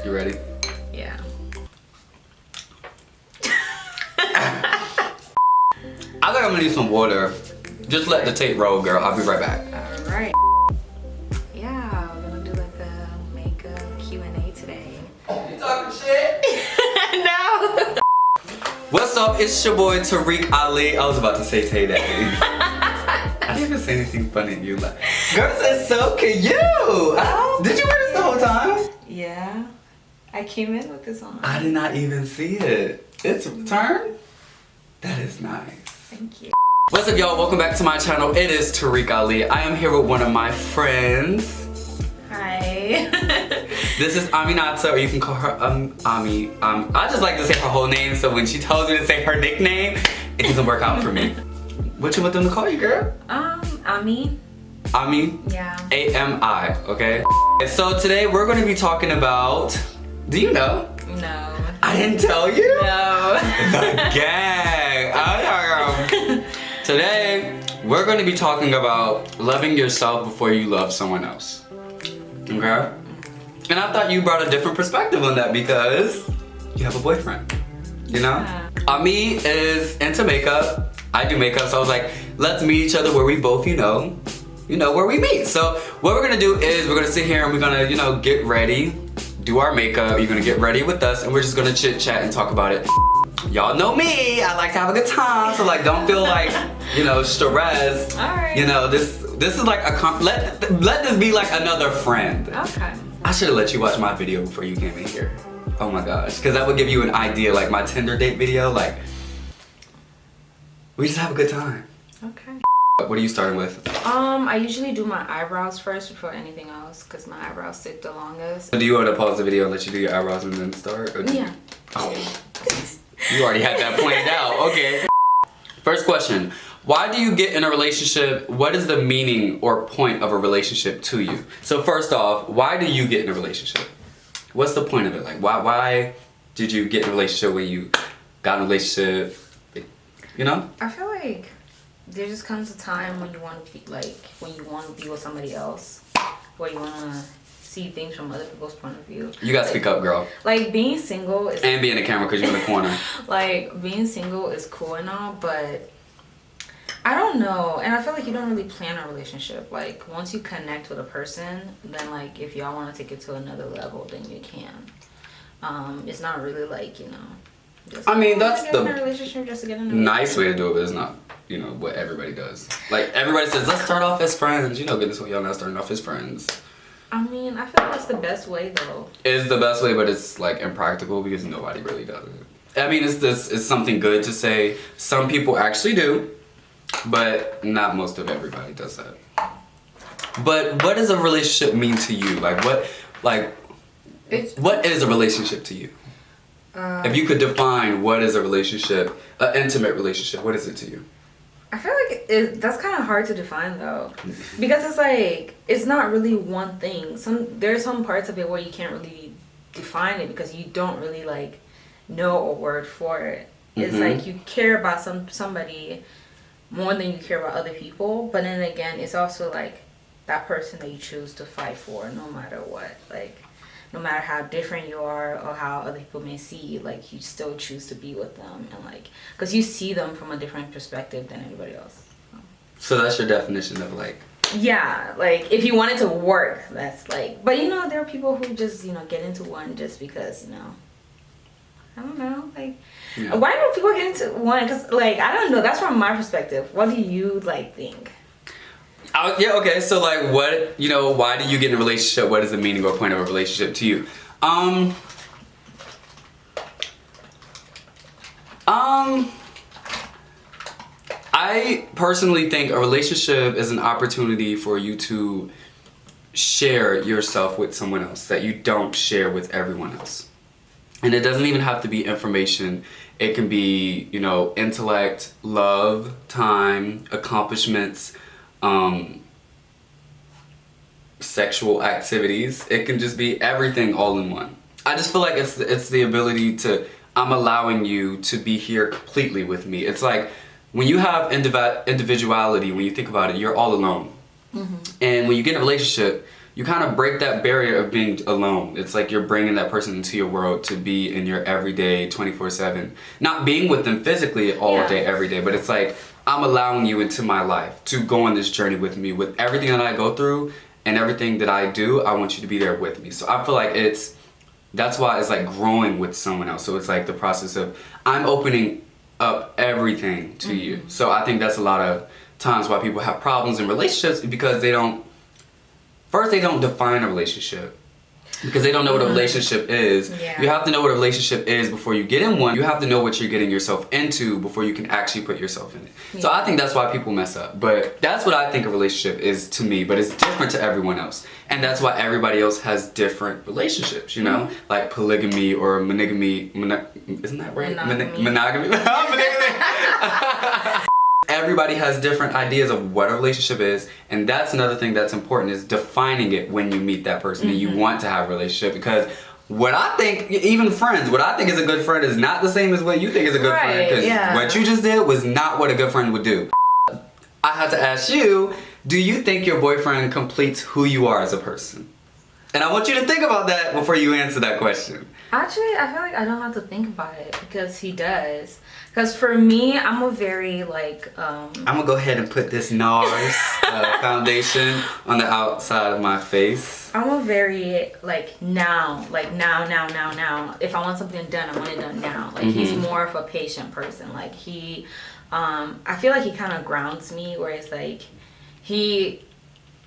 You ready? Yeah. I think I'm gonna need some water. Just let the tape roll, girl. I'll be right back. Alright. Yeah, we're gonna do like a makeup Q&A today. You talking shit? No! What's up? It's your boy Tarek Ali. I was about to say Tay Daddy. I didn't even say anything funny. You like, girl, that's so cute. Did you wear this the whole time? Yeah. I came in with this on. I did not even see it. It's turned? That is nice. Thank you. What's up, y'all? Welcome back to my channel. It is Tarek Ali. I am here with one of my friends. Hi. This is Aminata, or you can call her Ami. I just like to say her whole name, so when she tells me to say her nickname, it doesn't work out for me. What you want them to call you, girl? Ami. Ami? Yeah. A-M-I, okay? So today we're going to be talking about, do you know? No. I didn't tell you? No. The gang. Today, we're going to be talking about loving yourself before you love someone else. Okay? And I thought you brought a different perspective on that because you have a boyfriend. You know? Yeah. Ami is into makeup. I do makeup, so I was like, let's meet each other where we both, you know where we meet. So what we're gonna do is we're gonna sit here and we're gonna, get ready, do our makeup. You're gonna get ready with us, and we're just gonna chit chat and talk about it. Y'all know me. I like to have a good time, so like, don't feel like, stressed. All right. This is like let this be like another friend. Okay. I should have let you watch my video before you came in here. Oh my gosh, because that would give you an idea, like my Tinder date video, like we just have a good time. Okay. What are you starting with? I usually do my eyebrows first before anything else because my eyebrows stick the longest. Do you want to pause the video and let you do your eyebrows and then start? Or Yeah. Oh. You already had that planned out. Okay. First question. Why do you get in a relationship? What is the meaning or point of a relationship to you? So first off, why do you get in a relationship? What's the point of it? Like, why did you get in a relationship when you got in a relationship? I feel like there just comes a time when you want to be with somebody else, where you want to see things from other people's point of view. You gotta speak up, girl. Like being single is and be in the camera because you're in the corner. Like being single is cool and all, but I don't know. And I feel like you don't really plan a relationship. Like once you connect with a person, then like if y'all want to take it to another level, then you can. It's not really like just that's get in a relationship just to get in a nice way to do it, but it's not what everybody does. Like everybody says, let's start off as friends. Goodness, what y'all not starting off as friends. I feel like that's the best way though. It's the best way, but it's like impractical because nobody really does it. It's something good to say. Some people actually do, but not most of everybody does that. But what does a relationship mean to you? What is a relationship to you? If you could define what is a relationship, an intimate relationship, what is it to you? I feel like that's kind of hard to define though, because it's like it's not really one thing. There's some parts of it where you can't really define it because you don't really like know a word for it. It's like you care about somebody more than you care about other people, but then again, it's also like that person that you choose to fight for no matter what. Like no matter how different you are or how other people may see you, like you still choose to be with them and like because you see them from a different perspective than anybody else. So that's your definition of like. Yeah, like if you want it to work, that's like. But there are people who just get into one just because I don't know, like why do people get into one? Because like I don't know. That's from my perspective. What do you like think? Yeah, okay, so like what, why do you get in a relationship? What is the meaning or point of a relationship to you? I personally think a relationship is an opportunity for you to share yourself with someone else that you don't share with everyone else. And it doesn't even have to be information. It can be, intellect, love, time, accomplishments, sexual activities. It can just be everything all in one. I just feel like it's the ability to, I'm allowing you to be here completely with me. It's like when you have individuality, when you think about it, you're all alone. And when you get in a relationship, you kind of break that barrier of being alone. It's like you're bringing that person into your world to be in your everyday 24/7. Not being with them physically all day, every day, but it's like I'm allowing you into my life to go on this journey with me. With everything that I go through and everything that I do, I want you to be there with me. So I feel like that's why it's like growing with someone else. So it's like the process of I'm opening up everything to you. So I think that's a lot of times why people have problems in relationships, because they don't define a relationship, because they don't know what a relationship is. You have to know what a relationship is before you get in one. You have to know what you're getting yourself into before you can actually put yourself in it. So I think that's why people mess up. But that's what I think a relationship is to me, but it's different to everyone else. And that's why everybody else has different relationships, you know? Like polygamy or monogamy. Isn't that right? Monogamy. Monogamy. Everybody has different ideas of what a relationship is, and that's another thing that's important, is defining it when you meet that person and you want to have a relationship. Because what I think, even friends, what I think is a good friend is not the same as what you think is a good friend. Because what you just did was not what a good friend would do. I have to ask you, do you think your boyfriend completes who you are as a person? And I want you to think about that before you answer that question. Actually, I feel like I don't have to think about it, because he does. Because for me, I'm a very like I'm gonna go ahead and put this NARS foundation on the outside of my face. I'm a very now. If I want something done, I want it done now. Like he's more of a patient person. Like he I feel like he kind of grounds me, where it's like he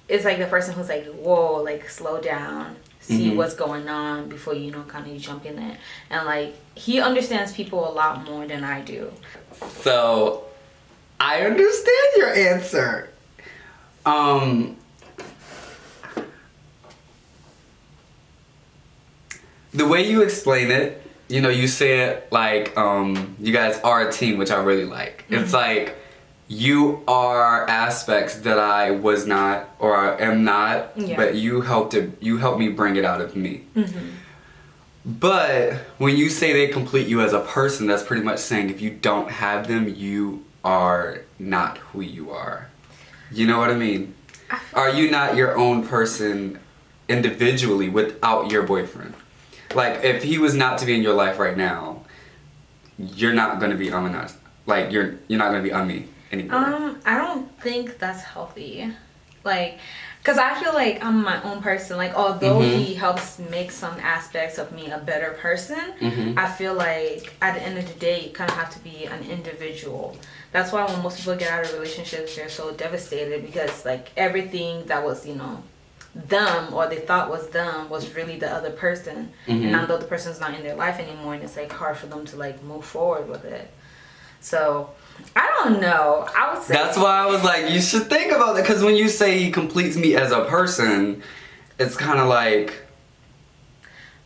is like the person who's like, whoa, like slow down, see what's going on before you kind of you jump in there. And like he understands people a lot more than I do. So I understand your answer. The way you explain it, you say it like you guys are a team, which I really like. It's like you are aspects that I was not or am not, but you helped me bring it out of me. But when you say they complete you as a person, that's pretty much saying if you don't have them, you are not who you are. You know what I mean? Are you not your own person individually without your boyfriend? Like, if he was not to be in your life right now, you're not gonna be on us. Like, you're not gonna be on me anymore. I don't think that's healthy. Like, cause I feel like I'm my own person. Like, although he helps make some aspects of me a better person, I feel like at the end of the day, you kind of have to be an individual. That's why when most people get out of relationships, they're so devastated, because like everything that was, them or they thought was them was really the other person. And now the other person's not in their life anymore, and it's like hard for them to like move forward with it. So I don't know. I would say that's why I was like, you should think about it, because when you say he completes me as a person, it's kind of like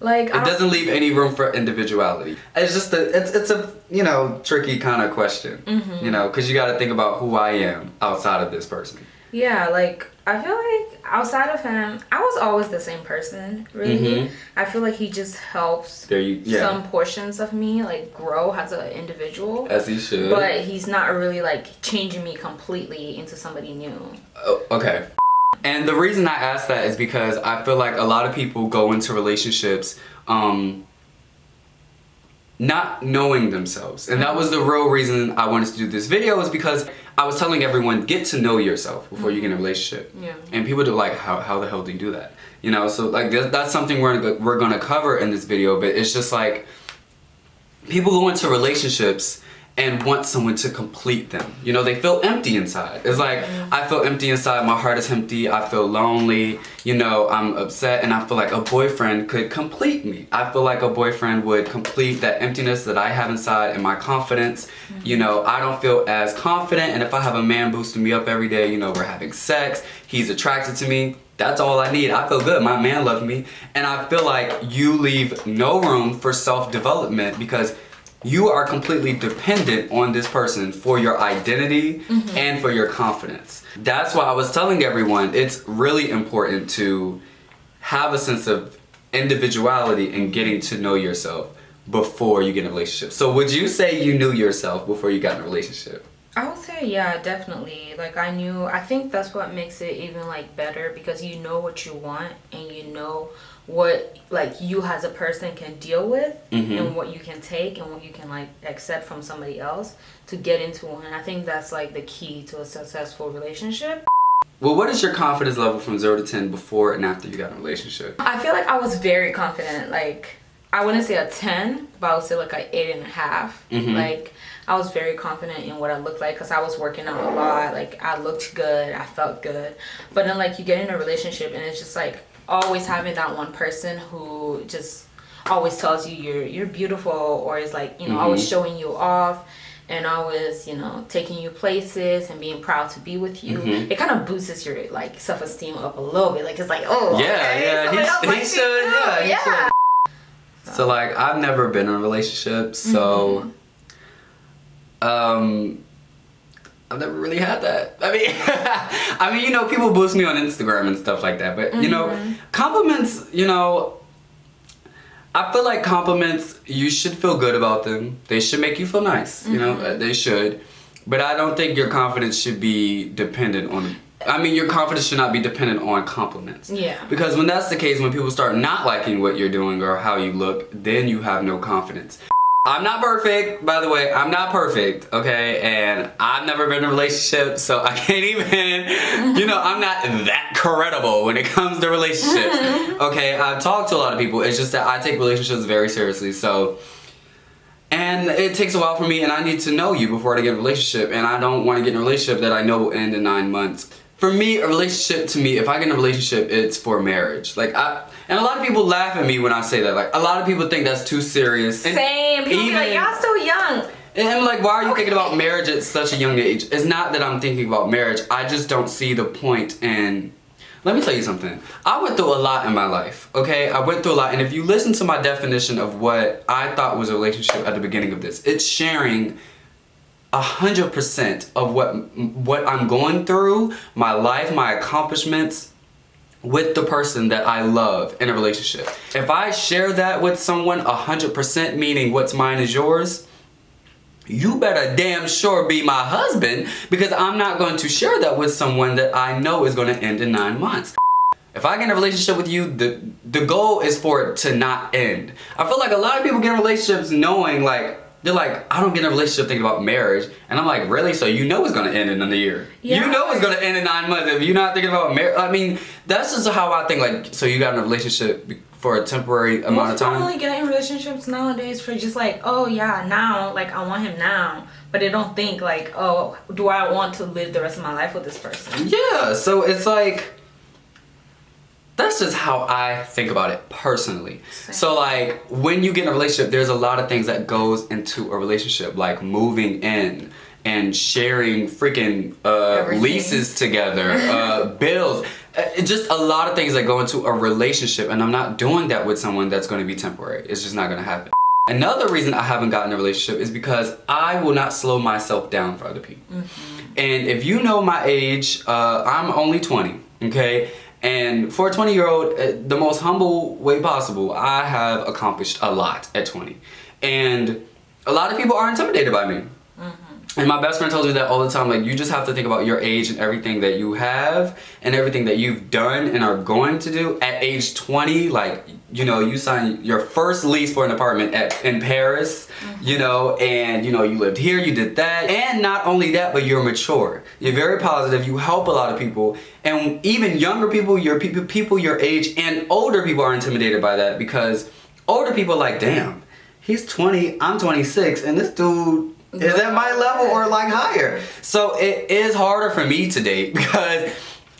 it doesn't leave any room for individuality. It's just it's a tricky kind of question, because you got to think about who I am outside of this person. Yeah, like I feel like outside of him, I was always the same person, really. I feel like he just helps some portions of me like grow as an individual. As he should. But he's not really like changing me completely into somebody new. Oh, okay. And the reason I ask that is because I feel like a lot of people go into relationships not knowing themselves. And that was the real reason I wanted to do this video, is because I was telling everyone, get to know yourself before you get in a relationship. Yeah. And people do like, how the hell do you do that? So like that's something we're gonna cover in this video, but it's just like people go into relationships and want someone to complete them. They feel empty inside. It's like, I feel empty inside, my heart is empty, I feel lonely, I'm upset, and I feel like a boyfriend could complete me. I feel like a boyfriend would complete that emptiness that I have inside and my confidence. I don't feel as confident, and if I have a man boosting me up every day, we're having sex, he's attracted to me, that's all I need. I feel good, my man loves me. And I feel like you leave no room for self-development, because you are completely dependent on this person for your identity and for your confidence. That's why I was telling everyone, it's really important to have a sense of individuality and getting to know yourself before you get in a relationship. So would you say you knew yourself before you got in a relationship? I would say, yeah, definitely. Like, I think that's what makes it even, like, better because you know what you want and you know what, like, you as a person can deal with and what you can take and what you can, like, accept from somebody else to get into one. And I think that's, like, the key to a successful relationship. Well, what is your confidence level from 0 to 10 before and after you got in a relationship? I feel like I was very confident. Like, I wouldn't say a 10, but I would say, like, an 8.5. Like, I was very confident in what I looked like because I was working out a lot. Like, I looked good. I felt good. But then, like, you get in a relationship and it's just, like, always having that one person who just always tells you you're beautiful or is, like, you know, always showing you off and always, you know, taking you places and being proud to be with you. It kind of boosts your, like, self-esteem up a little bit. Like, it's like, oh, yeah, okay, he should, yeah. So, like, I've never been in a relationship, so... I've never really had that. I mean, you know, people boost me on Instagram and stuff like that, but you know, compliments, you know, I feel like compliments, you should feel good about them. They should make you feel nice, you know, they should. But I don't think your confidence should be dependent on, your confidence should not be dependent on compliments. Yeah. Because when that's the case, when people start not liking what you're doing or how you look, then you have no confidence. I'm not perfect, by the way. I'm not perfect, okay? And I've never been in a relationship, so I can't even, you know, I'm not that credible when it comes to relationships, okay? I've talked to a lot of people. It's just that I take relationships very seriously, so... And it takes a while for me, and I need to know you before I get in a relationship, and I don't want to get in a relationship that I know will end in 9 months. For me, a relationship, to me, if I get in a relationship, it's for marriage. Like, and a lot of people laugh at me when I say that. Like, a lot of people think that's too serious. And same. People be like, y'all so young. And I'm like, why are you thinking about marriage at such a young age? It's not that I'm thinking about marriage. I just don't see the point in... Let me tell you something. I went through a lot in my life, okay? I went through a lot. And if you listen to my definition of what I thought was a relationship at the beginning of this, it's sharing 100% of what I'm going through, my life, my accomplishments, with the person that I love in a relationship. If I share that with someone 100%, meaning what's mine is yours, you better damn sure be my husband, because I'm not going to share that with someone that I know is going to end in 9 months. If I get in a relationship with you, the goal is for it to not end. I feel like a lot of people get in relationships knowing, like, they're like, I don't get in a relationship thinking about marriage. And I'm like, really? So you know it's going to end in a year. Yeah. You know it's going to end in 9 months if you're not thinking about marriage. I mean, that's just how I think. Like, so you got in a relationship for a temporary amount of time? Most people only get in relationships nowadays for just like, oh yeah, now, like, I want him now. But they don't think like, oh, do I want to live the rest of my life with this person? Yeah, so it's like... That's just how I think about it personally. Same. So like, when you get in a relationship, there's a lot of things that goes into a relationship, like moving in and sharing freaking leases together, bills, just a lot of things that go into a relationship, and I'm not doing that with someone that's going to be temporary. It's just not going to happen. Another reason I haven't gotten a relationship is because I will not slow myself down for other people. And if you know my age, I'm only 20, okay? And for a 20-year-old, the most humble way possible, I have accomplished a lot at 20. And a lot of people are intimidated by me. And my best friend tells me that all the time, like, you just have to think about your age and everything that you have and everything that you've done and are going to do. At age 20, like, you know, you signed your first lease for an apartment in Paris, you know, and, you know, you lived here, you did that. And not only that, but you're mature. You're very positive. You help a lot of people. And even younger people, people your age, and older people are intimidated by that, because older people are like, damn, he's 20, I'm 26, and this dude is at my level or like higher. So it is harder for me to date because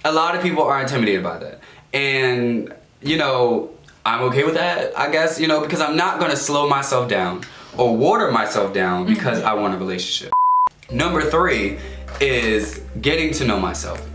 a lot of people are intimidated by that. And, you know, I'm okay with that, I guess, you know, because I'm not going to slow myself down or water myself down because I want a relationship. Number 3 is getting to know myself,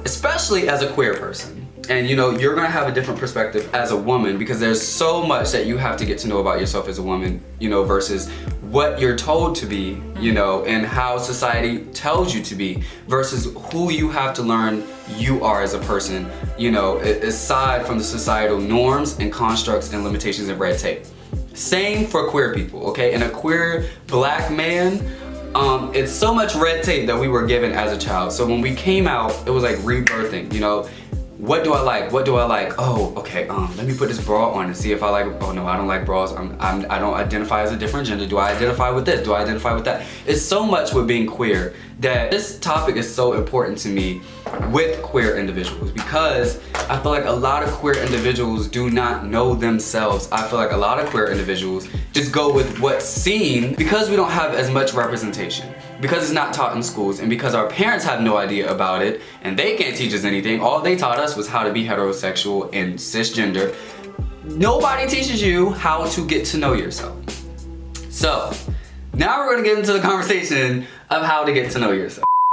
especially as a queer person. And you know, you're gonna have a different perspective as a woman, because there's so much that you have to get to know about yourself as a woman, you know, versus what you're told to be, you know, and how society tells you to be, versus who you have to learn you are as a person, you know, aside from the societal norms and constructs and limitations and red tape. Same for queer people, okay? And a queer black man, it's so much red tape that we were given as a child. So when we came out, it was like rebirthing, you know. What do I like? What do I like? Oh, okay, let me put this bra on and see if I like, oh no, I don't like bras. I don't identify as a different gender. Do I identify with this? Do I identify with that? It's so much with being queer that this topic is so important to me with queer individuals, because I feel like a lot of queer individuals do not know themselves. I feel like a lot of queer individuals just go with what's seen because we don't have as much representation, because it's not taught in schools, and because our parents have no idea about it and they can't teach us anything. All they taught us was how to be heterosexual and cisgender. Nobody teaches you how to get to know yourself. So now we're gonna get into the conversation of how to get to know yourself.